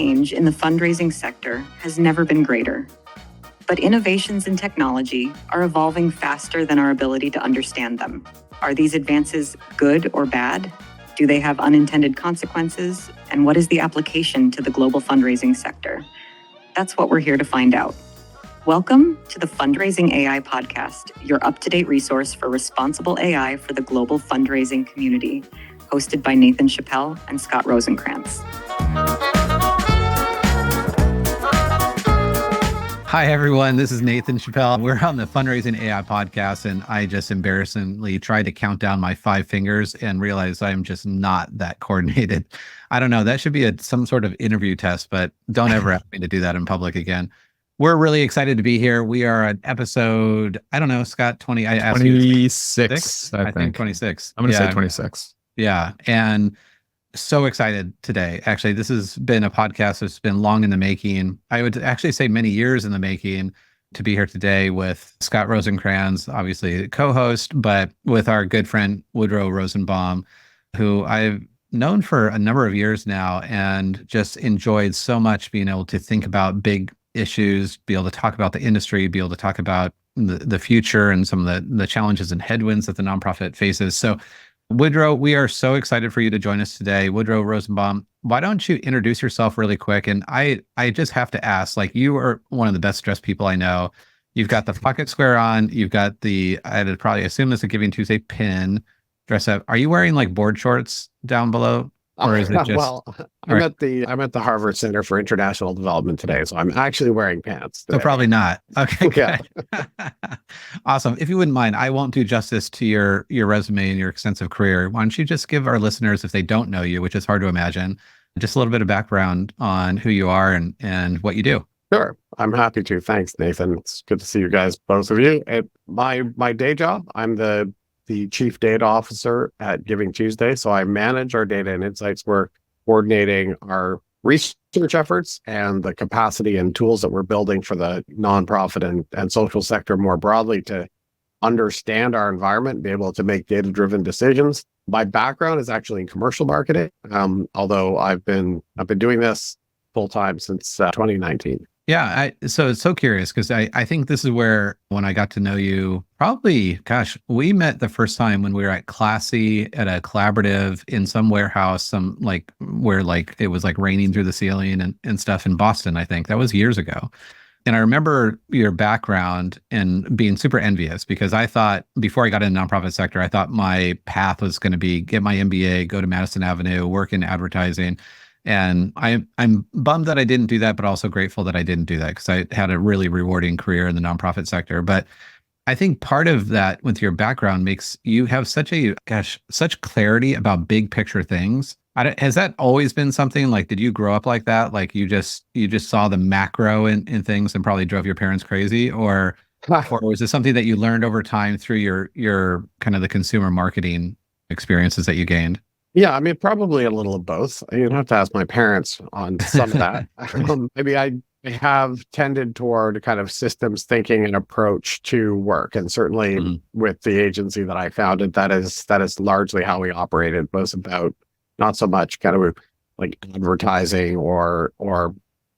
change in the fundraising sector has never been greater. But innovations in technology are evolving faster than our ability to understand them. Are these advances good or bad? Do they have unintended consequences? And what is the application to the global fundraising sector? That's what we're here to find out. Welcome to the Fundraising AI Podcast, your up-to-date resource for responsible AI for the global fundraising community, hosted by Nathan Chappell and Scott Rosenkrantz. Hi, everyone. This is Nathan Chappell. We're on the Fundraising AI Podcast, and I just embarrassingly tried to count down my 5 fingers and realized I'm just not that coordinated. I don't know. That should be some sort of interview test, but don't ever ask me to do that in public again. We're really excited to be here. We are at episode, I don't know, Scott, 20. I asked 26, I think 26. I'm going to say 26. Yeah. And so excited today. Actually, this has been a podcast that's been long in the making. I would actually say many years in the making to be here today with Scott Rosenkrantz, obviously the co-host, but with our good friend Woodrow Rosenbaum, who I've known for a number of years now and just enjoyed so much being able to think about big issues, be able to talk about the industry, be able to talk about the future and some of the challenges and headwinds that the nonprofit faces. So Woodrow, we are so excited for you to join us today. Woodrow Rosenbaum, why don't you introduce yourself really quick? And I just have to ask, like, you are one of the best dressed people I know. You've got the pocket square on. You've got I'd probably assume it's a GivingTuesday pin dress up. Are you wearing like board shorts down below? Or is it just... Well, I'm at the Harvard Center for International Development today, so I'm actually wearing pants today. So probably not. Okay, good. Yeah. Awesome. If you wouldn't mind, I won't do justice to your resume and your extensive career. Why don't you just give our listeners, if they don't know you, which is hard to imagine, just a little bit of background on who you are and what you do. Sure. I'm happy to. Thanks, Nathan. It's good to see you guys, both of you. My day job, I'm the Chief Data Officer at GivingTuesday. So I manage our data and insights work, coordinating our research efforts and the capacity and tools that we're building for the nonprofit and social sector more broadly to understand our environment and be able to make data-driven decisions. My background is actually in commercial marketing, although I've been doing this full-time since 2019. Yeah. So it's so curious because I think this is where, when I got to know you, probably, we met the first time when we were at Classy at a collaborative in some warehouse, where it was like raining through the ceiling and stuff in Boston, I think. That was years ago. And I remember your background and being super envious because I thought, before I got in the nonprofit sector, I thought my path was going to be get my MBA, go to Madison Avenue, work in advertising. And I'm bummed that I didn't do that, but also grateful that I didn't do that because I had a really rewarding career in the nonprofit sector. But I think part of that with your background makes you have such clarity about big picture things. Has that always been something? Like, did you grow up like that? Like you just saw the macro in things and probably drove your parents crazy, or was it something that you learned over time through your kind of the consumer marketing experiences that you gained? Yeah, I mean, probably a little of both. You'd have to ask my parents on some of that. Maybe I have tended toward kind of systems thinking and approach to work. And certainly with the agency that I founded, that is largely how we operated, was about not so much kind of like advertising or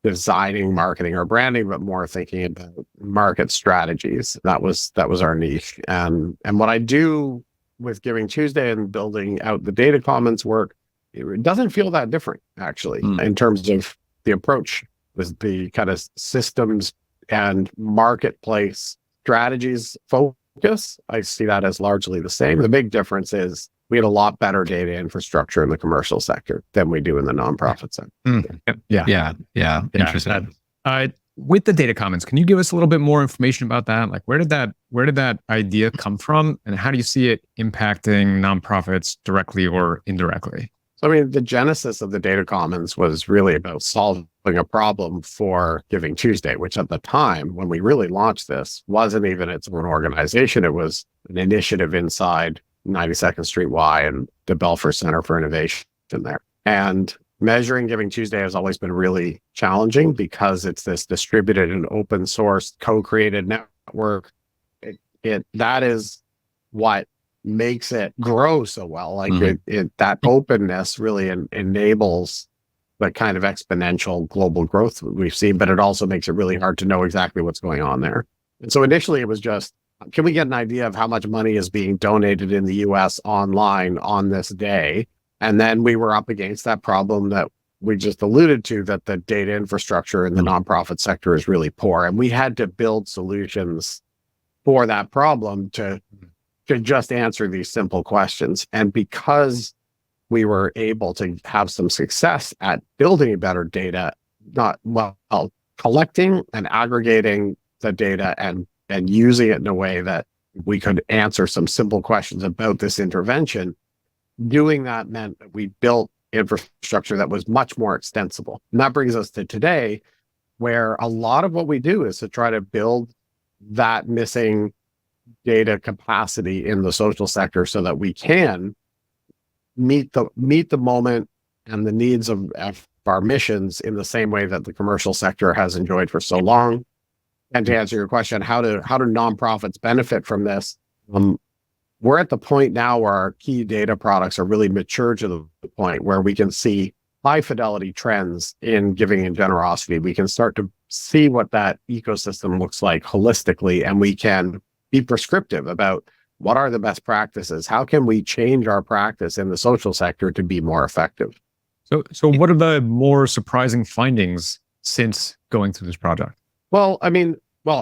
designing marketing or branding, but more thinking about market strategies. That was our niche. And what I do with GivingTuesday and building out the Data Commons work, it doesn't feel that different, actually, in terms of the approach with the kind of systems and marketplace strategies focus. I see that as largely the same. The big difference is we had a lot better data infrastructure in the commercial sector than we do in the nonprofit sector. Yeah. Interesting. With the Data Commons, can you give us a little bit more information about that? Like, where did that idea come from, and how do you see it impacting nonprofits directly or indirectly? So, I mean, the genesis of the Data Commons was really about solving a problem for GivingTuesday, which at the time, when we really launched this, wasn't even its own organization. It was an initiative inside 92nd Street Y and the Belfer Center for Innovation there. And measuring GivingTuesday has always been really challenging because it's this distributed and open source co-created network. That is what makes it grow so well. Like that openness really enables the kind of exponential global growth we've seen, but it also makes it really hard to know exactly what's going on there. And so initially it was just, can we get an idea of how much money is being donated in the US online on this day? And then we were up against that problem that we just alluded to, that the data infrastructure in the nonprofit sector is really poor. And we had to build solutions for that problem to just answer these simple questions. And because we were able to have some success at building better data, collecting and aggregating the data and using it in a way that we could answer some simple questions about this intervention, doing that meant that we built infrastructure that was much more extensible. And that brings us to today, where a lot of what we do is to try to build that missing data capacity in the social sector so that we can meet the moment and the needs of our missions in the same way that the commercial sector has enjoyed for so long. And to answer your question, how do nonprofits benefit from this? We're at the point now where our key data products are really mature to the point where we can see high fidelity trends in giving and generosity. We can start to see what that ecosystem looks like holistically, and we can be prescriptive about what are the best practices. How can we change our practice in the social sector to be more effective? So what are the more surprising findings since going through this project? Well,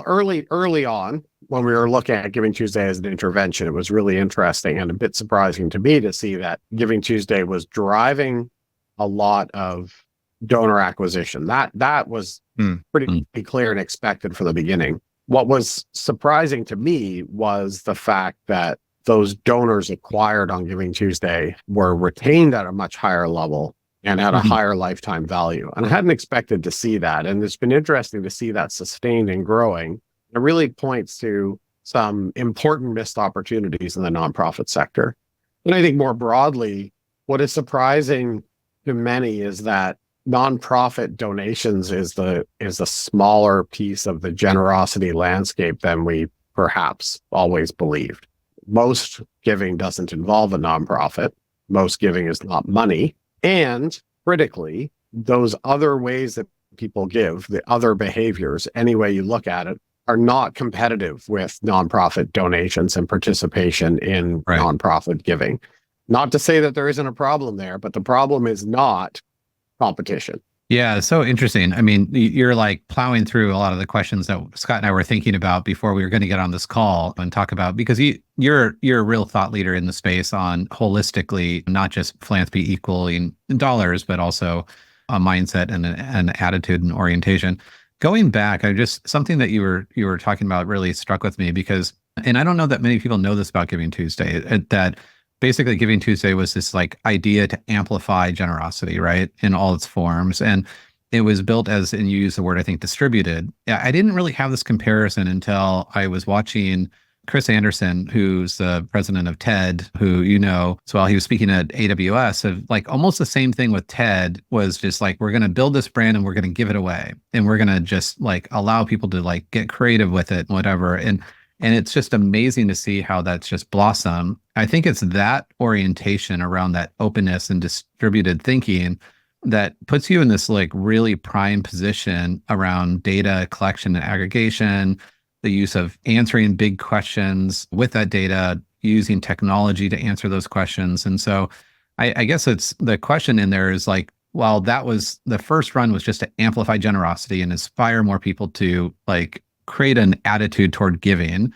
early on, when we were looking at GivingTuesday as an intervention, it was really interesting and a bit surprising to me to see that GivingTuesday was driving a lot of donor acquisition. That was pretty clear and expected from the beginning. What was surprising to me was the fact that those donors acquired on GivingTuesday were retained at a much higher level and at a higher lifetime value. And I hadn't expected to see that. And it's been interesting to see that sustained and growing. It really points to some important missed opportunities in the nonprofit sector. And I think more broadly, what is surprising to many is that nonprofit donations is a smaller piece of the generosity landscape than we perhaps always believed. Most giving doesn't involve a nonprofit. Most giving is not money. And critically, those other ways that people give, the other behaviors, any way you look at it, are not competitive with nonprofit donations and participation in nonprofit giving. Not to say that there isn't a problem there, but the problem is not competition. Yeah, so interesting. I mean, you're like plowing through a lot of the questions that Scott and I were thinking about before we were going to get on this call and talk about, because you're a real thought leader in the space on holistically, not just philanthropy equaling dollars, but also a mindset and an attitude and orientation. Going back, something that you were talking about really struck with me because, and I don't know that many people know this about GivingTuesday, that basically GivingTuesday was this like idea to amplify generosity, right? In all its forms. And it was built as, and you use the word, I think, distributed. I didn't really have this comparison until I was watching Chris Anderson, who's the president of TED, who you know, so while he was speaking at AWS, of like almost the same thing with TED was just like, we're going to build this brand and we're going to give it away. And we're going to just like allow people to like get creative with it, whatever. And it's just amazing to see how that's just blossomed. I think it's that orientation around that openness and distributed thinking that puts you in this like really prime position around data collection and aggregation, the use of answering big questions with that data, using technology to answer those questions. And so I guess it's the question in there is like, while that was the first run was just to amplify generosity and inspire more people to like create an attitude toward giving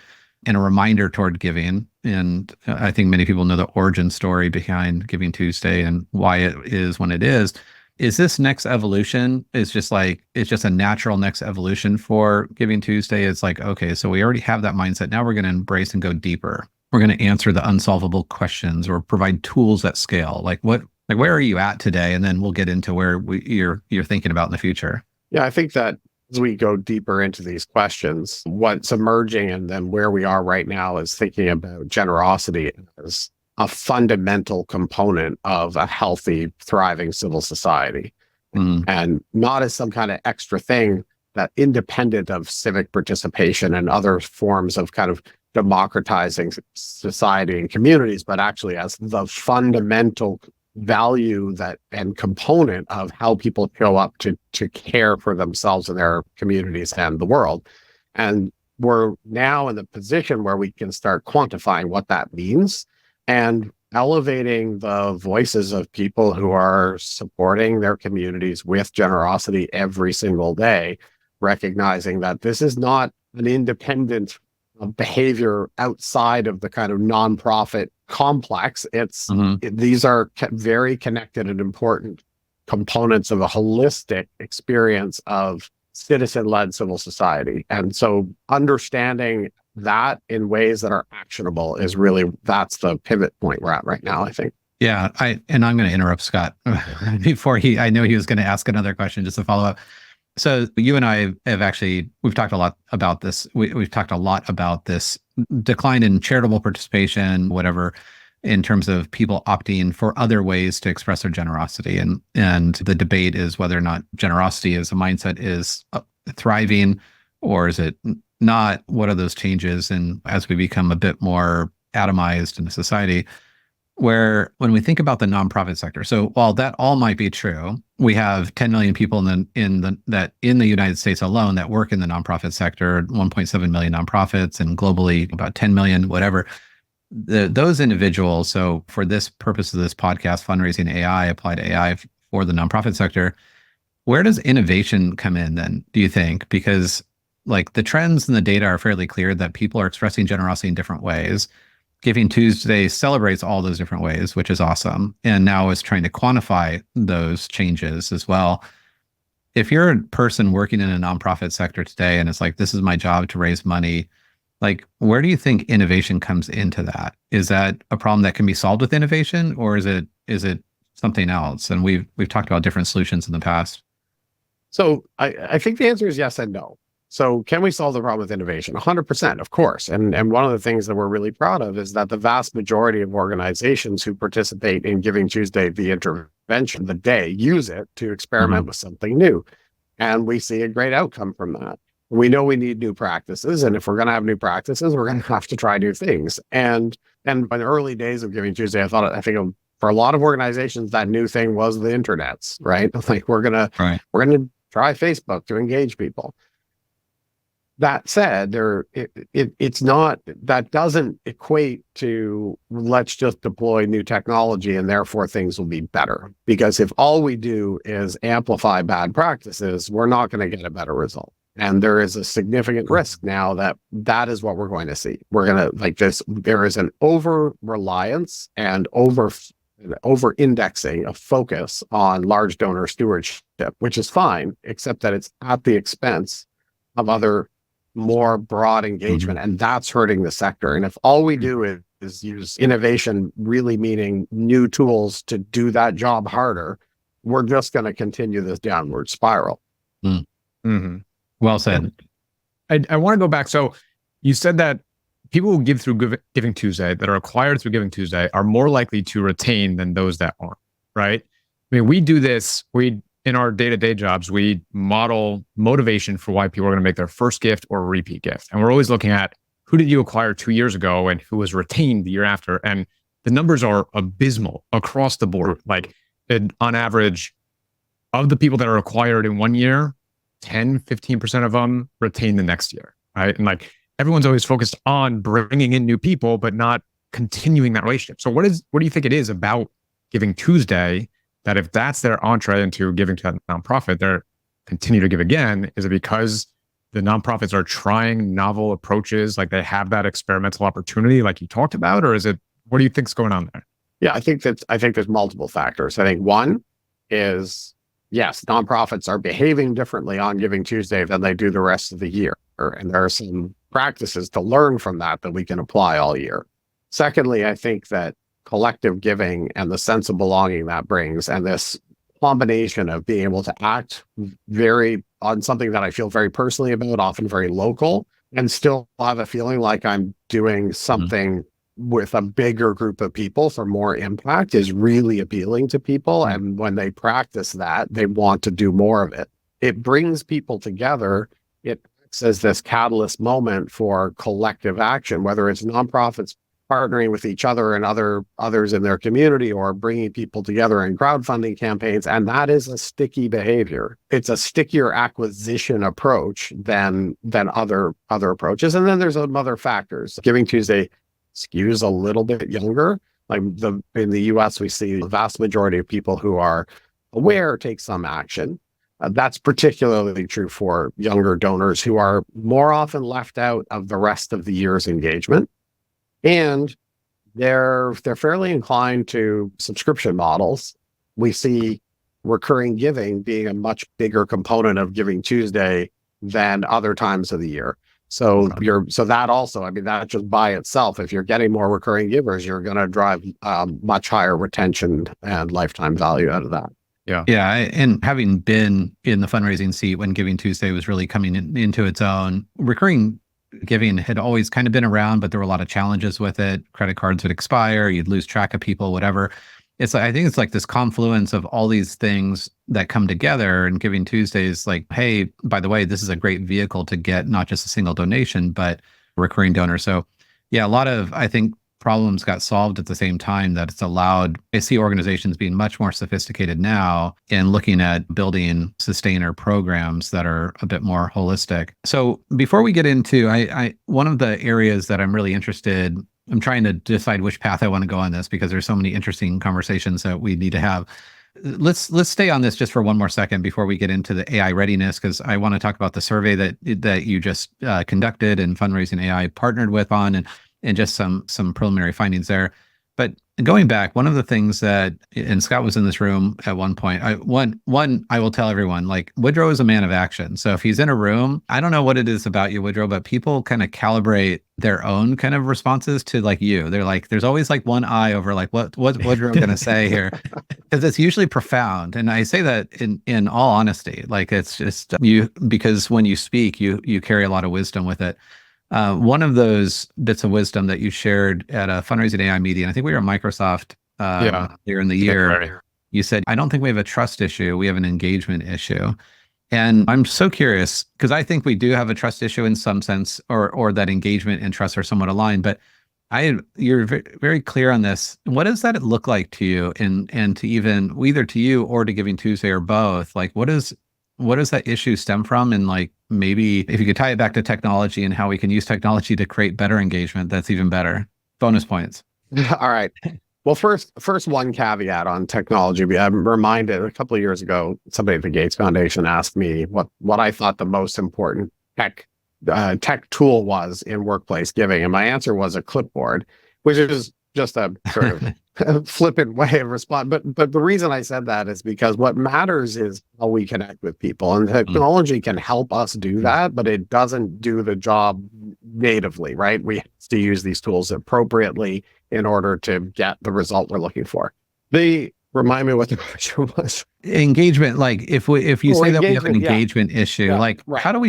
and a reminder toward giving. And I think many people know the origin story behind GivingTuesday and why it is when it is. Is this next evolution is just like, it's just a natural next evolution for GivingTuesday? It's like, okay, so we already have that mindset. Now we're going to embrace and go deeper. We're going to answer the unsolvable questions or provide tools at scale. Like where are you at today? And then we'll get into where you're thinking about in the future. Yeah, I think that as we go deeper into these questions, what's emerging and then where we are right now is thinking about generosity as a fundamental component of a healthy, thriving civil society. And not as some kind of extra thing that independent of civic participation and other forms of kind of democratizing society and communities, but actually as the fundamental value that and component of how people show up to care for themselves and their communities and the world. And we're now in the position where we can start quantifying what that means and elevating the voices of people who are supporting their communities with generosity every single day, recognizing that this is not an independent behavior outside of the kind of nonprofit complex. These are very connected and important components of a holistic experience of citizen-led civil society. And so understanding that in ways that are actionable is really, that's the pivot point we're at right now, I think. Yeah, and I'm going to interrupt Scott before I know he was going to ask another question just to follow up. So you and I have actually, we've talked a lot about this. We've talked a lot about this decline in charitable participation, whatever, in terms of people opting for other ways to express their generosity. And the debate is whether or not generosity as a mindset is thriving or is it not? What are those changes? And as we become a bit more atomized in a society, where when we think about the nonprofit sector, so while that all might be true, we have 10 million people in the United States alone that work in the nonprofit sector, 1.7 million nonprofits, and globally about 10 million, whatever. Those individuals, so for this purpose of this podcast, fundraising AI, applied AI for the nonprofit sector, where does innovation come in then, do you think? Because like the trends and the data are fairly clear that people are expressing generosity in different ways. GivingTuesday celebrates all those different ways, which is awesome. And now is trying to quantify those changes as well. If you're a person working in a nonprofit sector today and it's like, this is my job to raise money, like, where do you think innovation comes into that? Is that a problem that can be solved with innovation, or is it something else? And we've talked about different solutions in the past. So I think the answer is yes and no. So can we solve the problem with innovation? 100%, of course. And one of the things that we're really proud of is that the vast majority of organizations who participate in GivingTuesday, the intervention, the day, use it to experiment with something new. And we see a great outcome from that. We know we need new practices. And if we're going to have new practices, we're going to have to try new things. And in the early days of GivingTuesday, I think for a lot of organizations, that new thing was the internets, right? Like we're going to try Facebook to engage people. That said, it's not, that doesn't equate to let's just deploy new technology and therefore things will be better. Because if all we do is amplify bad practices, we're not going to get a better result. And there is a significant risk now that is what we're going to see. We're going to like this, there is an over-reliance and over-indexing of focus on large donor stewardship, which is fine, except that it's at the expense of other more broad engagement, and that's hurting the sector. And if all we do is use innovation, really meaning new tools to do that job harder, we're just going to continue this downward spiral. Well said. I want to go back. So you said that people who give through GivingTuesday, that are acquired through GivingTuesday, are more likely to retain than those that aren't, right? I mean, we do this, in our day-to-day jobs, we model motivation for why people are going to make their first gift or repeat gift. And we're always looking at who did you acquire 2 years ago and who was retained the year after. And the numbers are abysmal across the board. Like on average, of the people that are acquired in 1 year, 10, 15% of them retain the next year, right? And like everyone's always focused on bringing in new people, but not continuing that relationship. So what do you think it is about GivingTuesday that if that's their entree into giving to that nonprofit, they're continue to give again? Is it because the nonprofits are trying novel approaches, like they have that experimental opportunity like you talked about? Or is it, what do you think's going on there? Yeah, I think there's multiple factors. I think one is, yes, nonprofits are behaving differently on GivingTuesday than they do the rest of the year. And there are some practices to learn from that we can apply all year. Secondly, I think that collective giving and the sense of belonging that brings, and this combination of being able to act on something that I feel very personally about, often very local, and still have a feeling like I'm doing something with a bigger group of people for more impact is really appealing to people. And when they practice that, they want to do more of it. It brings people together. It acts as this catalyst moment for collective action, whether it's nonprofits partnering with each other and others in their community, or bringing people together in crowdfunding campaigns. And that is a sticky behavior. It's a stickier acquisition approach than other approaches. And then there's some other factors. Giving Tuesday skews a little bit younger. Like in the US, we see the vast majority of people who are aware take some action. That's particularly true for younger donors who are more often left out of the rest of the year's engagement. And they're fairly inclined to subscription models. We see recurring giving being a much bigger component of Giving Tuesday than other times of the year. So that also, I mean, that just by itself, if you're getting more recurring givers, you're going to drive much higher retention and lifetime value out of that. Yeah. And having been in the fundraising seat when Giving Tuesday was really coming into its own, recurring giving had always kind of been around, but there were a lot of challenges with it. Credit cards would expire, you'd lose track of people, whatever. I think it's like this confluence of all these things that come together, and Giving Tuesday is like, hey, by the way, this is a great vehicle to get not just a single donation, but recurring donor. So yeah, a lot of, I think, problems got solved at the same time that it's allowed. I see organizations being much more sophisticated now in looking at building sustainer programs that are a bit more holistic. So before we get into, I one of the areas that I'm really interested, I'm trying to decide which path I want to go on this because there's so many interesting conversations that we need to have. Let's stay on this just for one more second before we get into the AI readiness, because I want to talk about the survey that you just conducted and Fundraising AI partnered with on, and just some preliminary findings there. But going back, one of the things that, and Scott was in this room at one point, I will tell everyone, like, Woodrow is a man of action. So if he's in a room, I don't know what it is about you, Woodrow, but people kind of calibrate their own kind of responses to like you. They're like, there's always like one eye over like, what's Woodrow going to say here? Because it's usually profound. And I say that in all honesty, like it's just because when you speak, you carry a lot of wisdom with it. One of those bits of wisdom that you shared at a Fundraising AI meeting, I think we were at Microsoft earlier in the year, you said, I don't think we have a trust issue, we have an engagement issue. And I'm so curious, because I think we do have a trust issue in some sense, or that engagement and trust are somewhat aligned, but you're very clear on this. What does that look like to you, and to even, either to you or to Giving Tuesday or both? Like, what does that issue stem from? And like, maybe if you could tie it back to technology and how we can use technology to create better engagement, that's even better. Bonus points. All right. Well, first one caveat on technology. I'm reminded a couple of years ago, somebody at the Gates Foundation asked me what I thought the most important tech tool was in workplace giving. And my answer was a clipboard, which is just a sort of flippant way of responding. But the reason I said that is because what matters is how we connect with people. And technology can help us do that, but it doesn't do the job natively, right? We have to use these tools appropriately in order to get the result we're looking for. Remind me what the question was. Engagement, like if you say that we have an engagement issue, like right. How do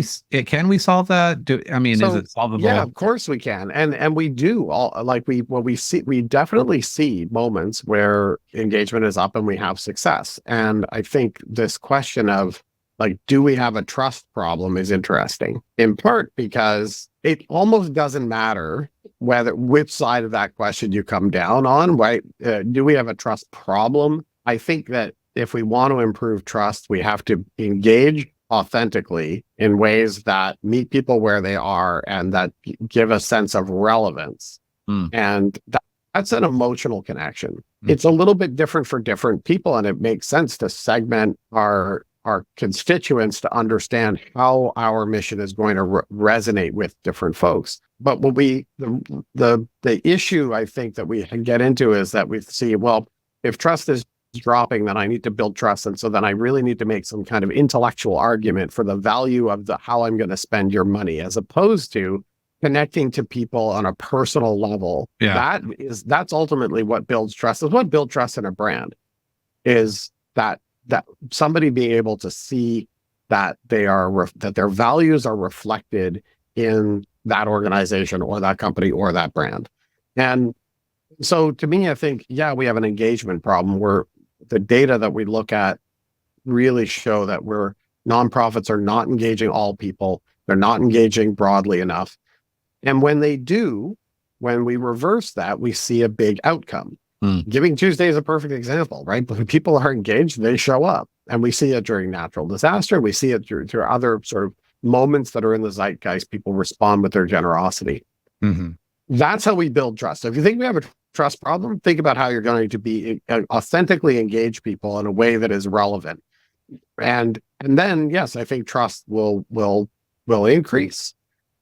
can we solve that? Is it solvable? Yeah, of course we can. And we do we definitely see moments where engagement is up and we have success. And I think this question of like, do we have a trust problem is interesting, in part because it almost doesn't matter which side of that question you come down on, right? Do we have a trust problem? I think that if we want to improve trust, we have to engage authentically in ways that meet people where they are and that give a sense of relevance. And that's an emotional connection. It's a little bit different for different people, and it makes sense to segment our constituents to understand how our mission is going to resonate with different folks. But what the issue I think that we get into is that we see, well, if trust is dropping, then I need to build trust. And so then I really need to make some kind of intellectual argument for the value of how I'm going to spend your money, as opposed to connecting to people on a personal level. Yeah. That's ultimately what builds trust. Is what builds trust in a brand, is that somebody being able to see that that their values are reflected in that organization or that company or that brand. And so to me, I think, we have an engagement problem where the data that we look at really show that nonprofits are not engaging all people. They're not engaging broadly enough. And when they do, when we reverse that, we see a big outcome. Giving Tuesday is a perfect example, right? When people are engaged, they show up. And we see it during natural disaster. We see it through other sort of moments that are in the zeitgeist. People respond with their generosity. That's how we build trust. So if you think we have a trust problem, think about how you're going to be authentically engage people in a way that is relevant. And then, yes, I think trust will increase.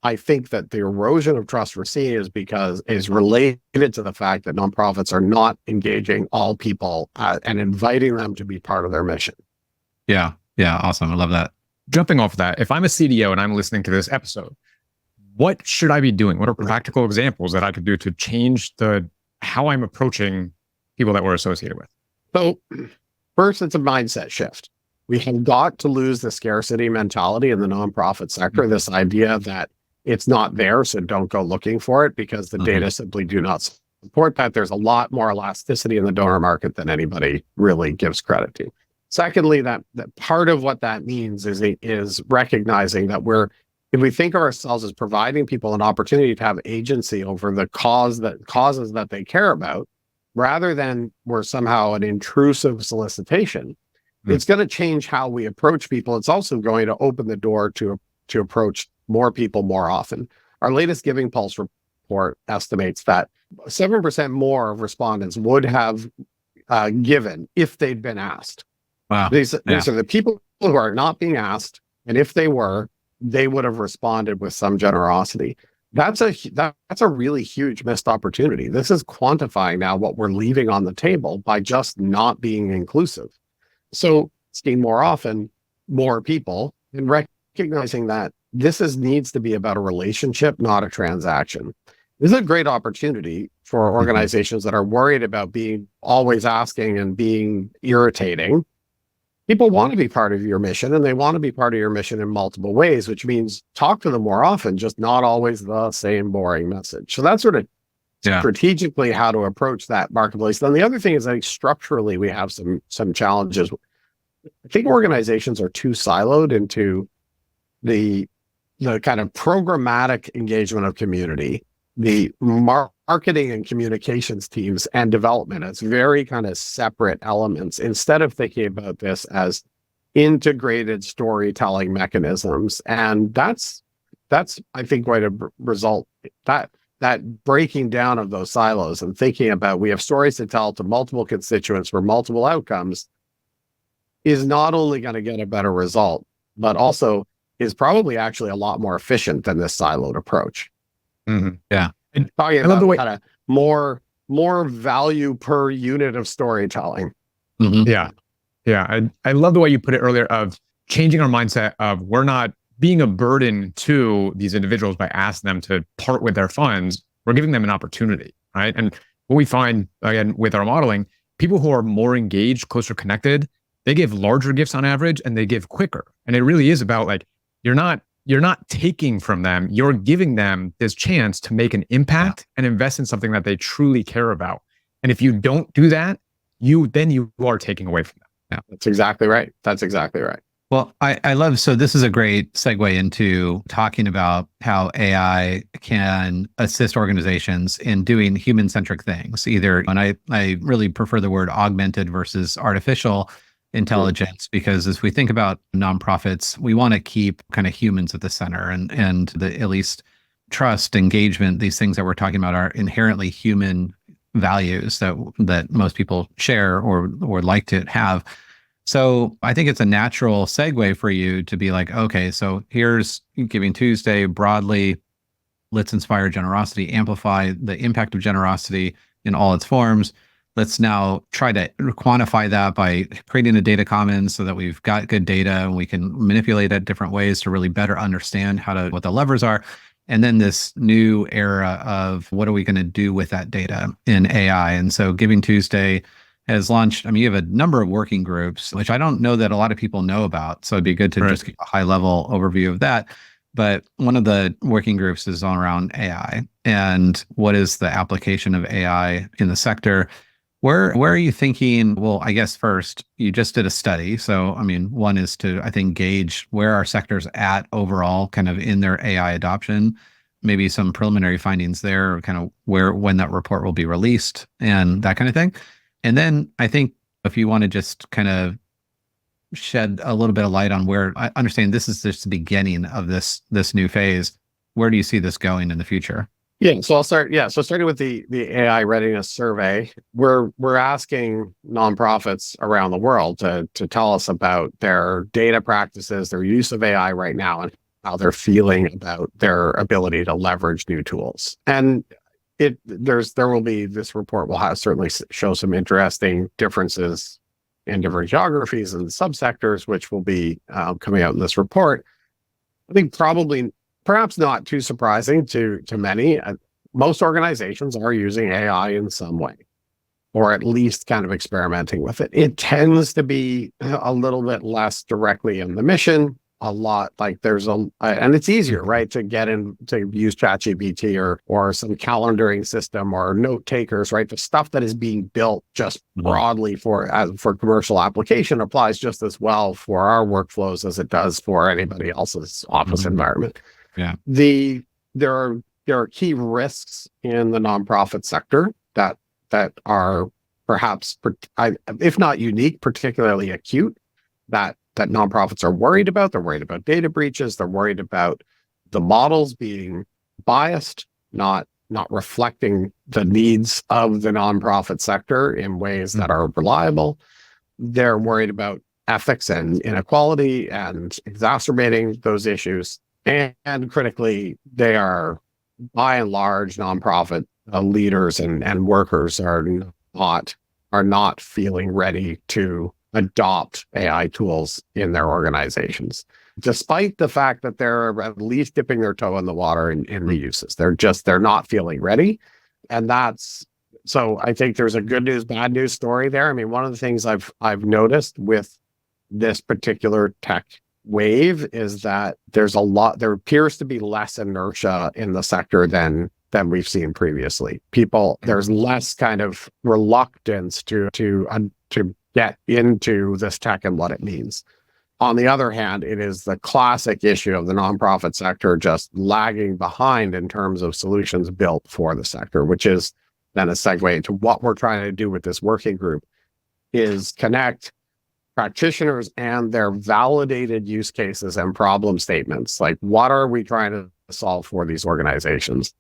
I think that the erosion of trust we're seeing is related to the fact that nonprofits are not engaging all people and inviting them to be part of their mission. Yeah. Awesome. I love that. Jumping off of that, if I'm a CDO and I'm listening to this episode, what should I be doing? What are practical examples that I could do to change how I'm approaching people that we're associated with? So first, it's a mindset shift. We have got to lose the scarcity mentality in the nonprofit sector, this idea that it's not there, so don't go looking for it, because the data simply do not support that. There's a lot more elasticity in the donor market than anybody really gives credit to. Secondly, that part of what that means is recognizing that if we think of ourselves as providing people an opportunity to have agency over the causes that they care about, rather than we're somehow an intrusive solicitation, it's going to change how we approach people. It's also going to open the door to approach more people more often. Our latest Giving Pulse report estimates that 7% more of respondents would have given if they'd been asked. Wow. These are the people who are not being asked, and if they were, they would have responded with some generosity. That's a really huge missed opportunity. This is quantifying now what we're leaving on the table by just not being inclusive. So asking more often, more people, and recognizing that this needs to be about a relationship, not a transaction. This is a great opportunity for organizations that are worried about being always asking and being irritating. People want to be part of your mission, and they want to be part of your mission in multiple ways, which means talk to them more often, just not always the same boring message. So that's sort of strategically how to approach that marketplace. Then the other thing is, I think structurally we have some challenges. I think organizations are too siloed into the kind of programmatic engagement of community, the marketing and communications teams, and development as very kind of separate elements, instead of thinking about this as integrated storytelling mechanisms. And that's I think going to result that breaking down of those silos and thinking about we have stories to tell to multiple constituents for multiple outcomes is not only going to get a better result, but also is probably actually a lot more efficient than this siloed approach. Yeah. And talking about the way kind of more value per unit of storytelling. Yeah. I love the way you put it earlier of changing our mindset of we're not being a burden to these individuals by asking them to part with their funds. We're giving them an opportunity, right? And what we find, again, with our modeling, people who are more engaged, closer connected, they give larger gifts on average, and they give quicker. And it really is about like, you're not taking from them, you're giving them this chance to make an impact and invest in something that they truly care about. And if you don't do that, you are taking away from them. Yeah, that's exactly right. Well, I love, so this is a great segue into talking about how AI can assist organizations in doing human-centric things, and I really prefer the word augmented versus artificial intelligence, because as we think about nonprofits, we want to keep kind of humans at the center, and the at least trust, engagement, these things that we're talking about are inherently human values that most people share or like to have. So I think it's a natural segue for you to be like, okay, so here's Giving Tuesday broadly. Let's inspire generosity, amplify the impact of generosity in all its forms. Let's now try to quantify that by creating a data commons so that we've got good data and we can manipulate it different ways to really better understand what the levers are. And then this new era of what are we going to do with that data in AI? And so Giving Tuesday has launched, you have a number of working groups, which I don't know that a lot of people know about. So it'd be good to just get a high level overview of that. But one of the working groups is on around AI and what is the application of AI in the sector. Where are you thinking? Well, I guess first, you just did a study. So, one is to, I think, gauge where our sector's at overall, kind of in their AI adoption. maybe some preliminary findings there, kind of when that report will be released and that kind of thing. And then I think if you want to just kind of shed a little bit of light on where I understand this is just the beginning of this new phase, where do you see this going in the future? Yeah, so I'll start. Yeah, so starting with the AI readiness survey, we're asking nonprofits around the world to tell us about their data practices, their use of AI right now, and how they're feeling about their ability to leverage new tools. And this report will certainly show some interesting differences in different geographies and subsectors, which will be coming out in this report. I think perhaps not too surprising to many. Most organizations are using AI in some way, or at least kind of experimenting with it. It tends to be a little bit less directly in the mission. A lot like and it's easier, right, to get in to use ChatGPT or some calendaring system or note takers, right? The stuff that is being built just broadly for commercial application applies just as well for our workflows as it does for anybody else's office environment. Yeah. There are key risks in the nonprofit sector that are perhaps, if not unique, particularly acute, that nonprofits are worried about. They're worried about data breaches. They're worried about the models being biased, not reflecting the needs of the nonprofit sector in ways that are reliable. They're worried about ethics and inequality and exacerbating those issues. And critically, they are, by and large, nonprofit leaders and workers are not feeling ready to adopt AI tools in their organizations, despite the fact that they're at least dipping their toe in the water in the uses. They're not feeling ready. And so I think there's a good news, bad news story there. I mean, one of the things I've noticed with this particular tech wave is that there appears to be less inertia in the sector than we've seen previously. There's less kind of reluctance to get into this tech and what it means. On the other hand, it is the classic issue of the nonprofit sector just lagging behind in terms of solutions built for the sector, which is then a segue into what we're trying to do with this working group, is connect practitioners and their validated use cases and problem statements, like what are we trying to solve for these organizations,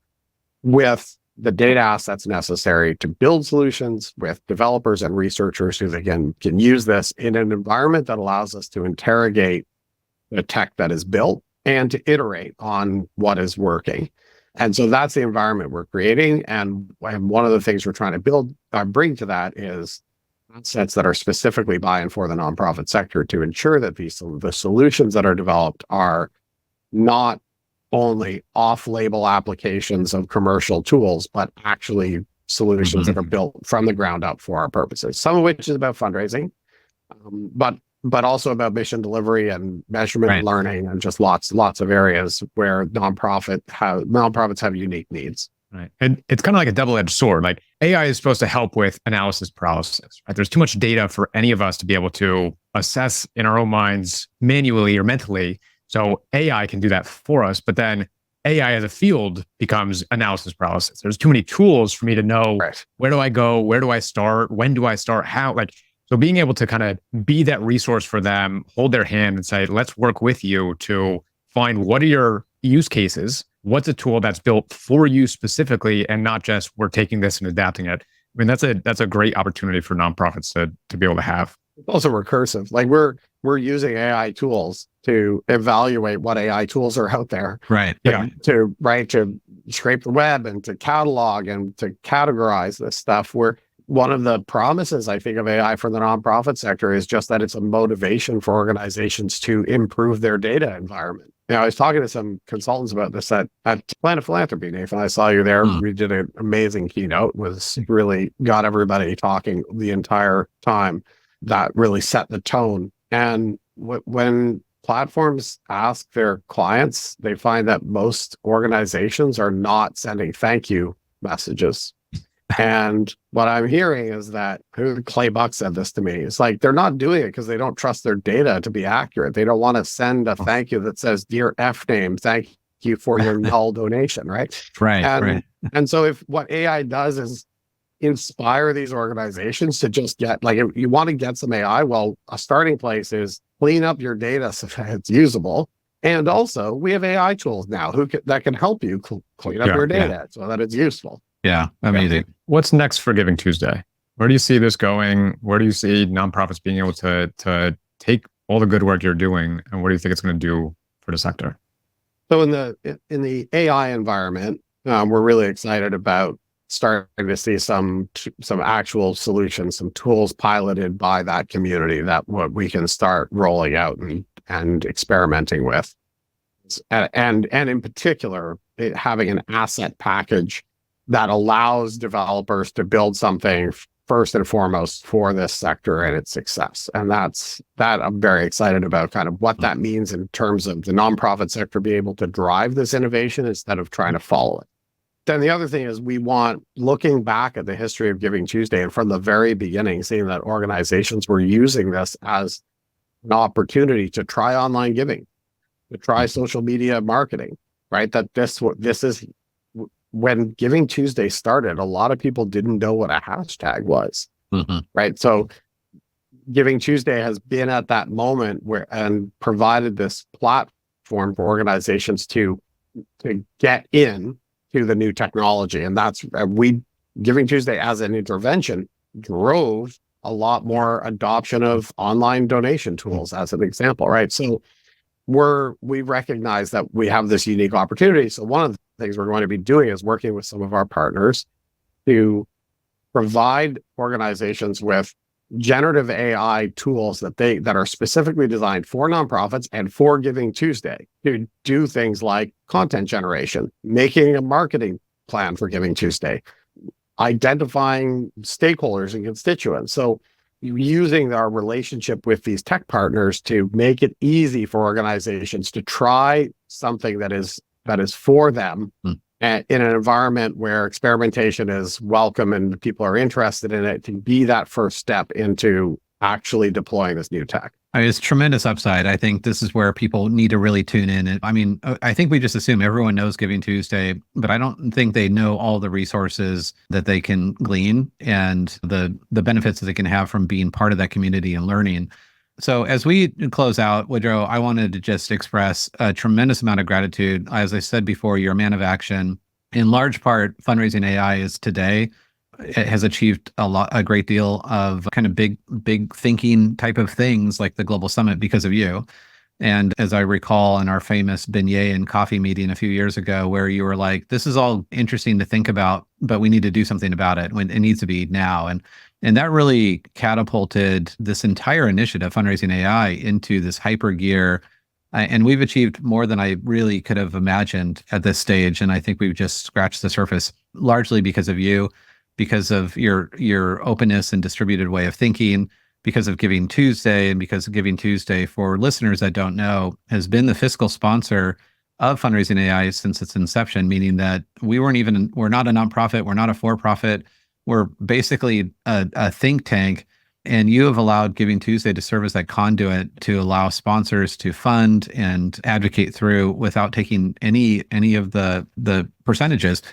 with the data assets necessary to build solutions, with developers and researchers who can use this in an environment that allows us to interrogate the tech that is built and to iterate on what is working. And so that's the environment we're creating. And one of the things we're trying to bring to that is assets that are specifically by and for the nonprofit sector to ensure that the solutions that are developed are not only off-label applications of commercial tools, but actually solutions that are built from the ground up for our purposes. Some of which is about fundraising, but also about mission delivery and measurement and learning, and just lots of areas where nonprofits have unique needs. Right. And it's kind of like a double-edged sword. Like AI is supposed to help with analysis paralysis, right? There's too much data for any of us to be able to assess in our own minds manually or mentally. So AI can do that for us, but then AI as a field becomes analysis paralysis. There's too many tools for me to know where do I go, where do I start, when do I start, how, so being able to kind of be that resource for them, hold their hand and say, let's work with you to find what are your use cases, what's a tool that's built for you specifically, and not just we're taking this and adapting it. I mean, that's a great opportunity for nonprofits to be able to have. It's also recursive. Like we're using AI tools to evaluate what AI tools are out there. Right. Yeah. To scrape the web and to catalog and to categorize this stuff. One of the promises, I think, of AI for the nonprofit sector is just that it's a motivation for organizations to improve their data environment. I was talking to some consultants about this at Planet Philanthropy, Nathan. I saw you there. We did an amazing keynote, really got everybody talking the entire time. That really set the tone. And when platforms ask their clients, they find that most organizations are not sending thank you messages. And what I'm hearing is that, Clay Buck said this to me, it's like they're not doing it because they don't trust their data to be accurate. They don't want to send a thank you that says, "Dear F name, thank you for your null donation, right? Right. And so if what AI does is inspire these organizations to just get, like, if you want to get some AI, well, a starting place is clean up your data so that it's usable. And also, we have AI tools now that can help you clean up your data so that it's useful. Yeah, amazing. What's next for Giving Tuesday? Where do you see this going? Where do you see nonprofits being able to take all the good work you're doing, and what do you think it's going to do for the sector? So in the AI environment, we're really excited about starting to see some actual solutions, some tools piloted by that community that what we can start rolling out and experimenting with, and in particular, having an asset package that allows developers to build something first and foremost for this sector and its success. And that I'm very excited about, kind of what that means in terms of the nonprofit sector being able to drive this innovation instead of trying to follow it. Then the other thing is, we want, looking back at the history of Giving Tuesday and from the very beginning, seeing that organizations were using this as an opportunity to try online giving, to try social media marketing, right? That this is when Giving Tuesday started, a lot of people didn't know what a hashtag was, right? So Giving Tuesday has been at that moment and provided this platform for organizations to get in to the new technology. And that's Giving Tuesday as an intervention drove a lot more adoption of online donation tools, as an example, right? So we recognize that we have this unique opportunity. So one of the things we're going to be doing is working with some of our partners to provide organizations with generative AI tools that are specifically designed for nonprofits and for Giving Tuesday to do things like content generation, making a marketing plan for Giving Tuesday, identifying stakeholders and constituents. So using our relationship with these tech partners to make it easy for organizations to try something that is for them in an environment where experimentation is welcome and people are interested in it, to be that first step into actually deploying this new tech. It's tremendous upside. I think this is where people need to really tune in. I mean, I think we just assume everyone knows Giving Tuesday, but I don't think they know all the resources that they can glean and the benefits that they can have from being part of that community and learning. So as we close out, Woodrow, I wanted to just express a tremendous amount of gratitude. As I said before, you're a man of action. In large part, Fundraising AI is today. It has achieved a great deal of kind of big thinking type of things like the Global Summit because of you. And as I recall in our famous beignet and coffee meeting a few years ago, where you were like, this is all interesting to think about, but we need to do something about it when it needs to be now. And that really catapulted this entire initiative, Fundraising AI, into this hyper gear. And we've achieved more than I really could have imagined at this stage. And I think we've just scratched the surface, largely because of you, because of your openness and distributed way of thinking, because of Giving Tuesday, and because of Giving Tuesday, for listeners that don't know, has been the fiscal sponsor of Fundraising AI since its inception, meaning that we're not a nonprofit, we're not a for-profit, we're basically a think tank. And you have allowed Giving Tuesday to serve as that conduit to allow sponsors to fund and advocate through without taking any of the percentages.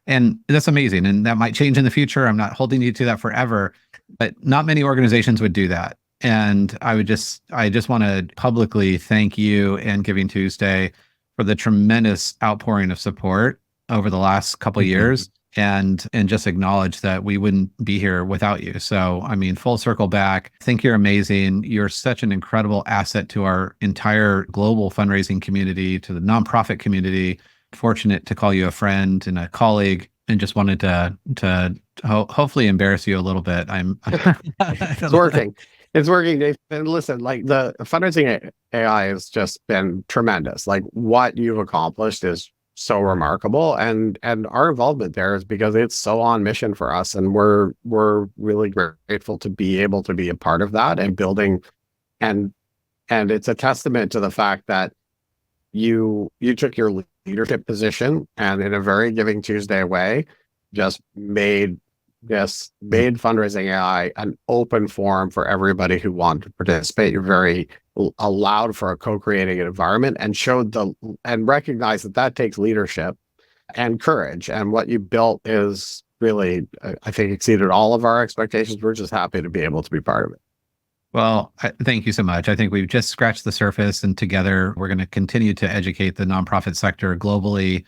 And that's amazing. And that might change in the future. I'm not holding you to that forever, but not many organizations would do that. And I just want to publicly thank you and Giving Tuesday for the tremendous outpouring of support over the last couple of years, and just acknowledge that we wouldn't be here without you. So, I mean, full circle back, I think you're amazing. You're such an incredible asset to our entire global fundraising community, to the nonprofit community. Fortunate to call you a friend and a colleague, and just wanted to hopefully embarrass you a little bit. It's working. It's working, Dave. And listen, like, the Fundraising AI has just been tremendous. Like, what you've accomplished is so remarkable, and our involvement there is because it's so on mission for us, and we're really grateful to be able to be a part of that and building, and it's a testament to the fact that you took your leadership position and in a very Giving Tuesday way just made Readiness made fundraising AI an open forum for everybody who wanted to participate. You're very allowed for a co-creating environment, and recognized that takes leadership and courage. And what you built is really, I think, exceeded all of our expectations. We're just happy to be able to be part of it. Well, thank you so much. I think we've just scratched the surface, and together we're going to continue to educate the nonprofit sector globally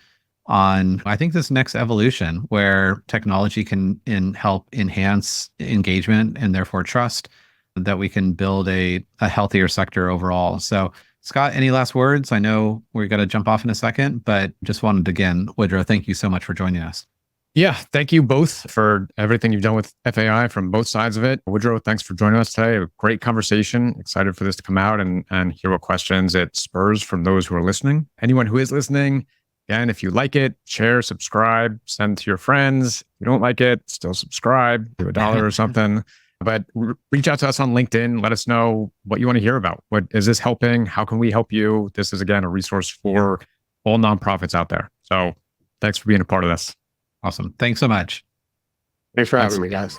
on, I think, this next evolution where technology can help enhance engagement and therefore trust, that we can build a healthier sector overall. So, Scott, any last words? I know we've got to jump off in a second, but just wanted to, again, Woodrow, thank you so much for joining us. Yeah, thank you both for everything you've done with FAI from both sides of it. Woodrow, thanks for joining us today. A great conversation. Excited for this to come out and hear what questions it spurs from those who are listening. Anyone who is listening, again, if you like it, share, subscribe, send to your friends. If you don't like it, still subscribe, do $1 or something. But reach out to us on LinkedIn. Let us know what you want to hear about. What is this helping? How can we help you? This is, again, a resource for all nonprofits out there. So thanks for being a part of this. Awesome. Thanks so much. Thanks for having me, guys.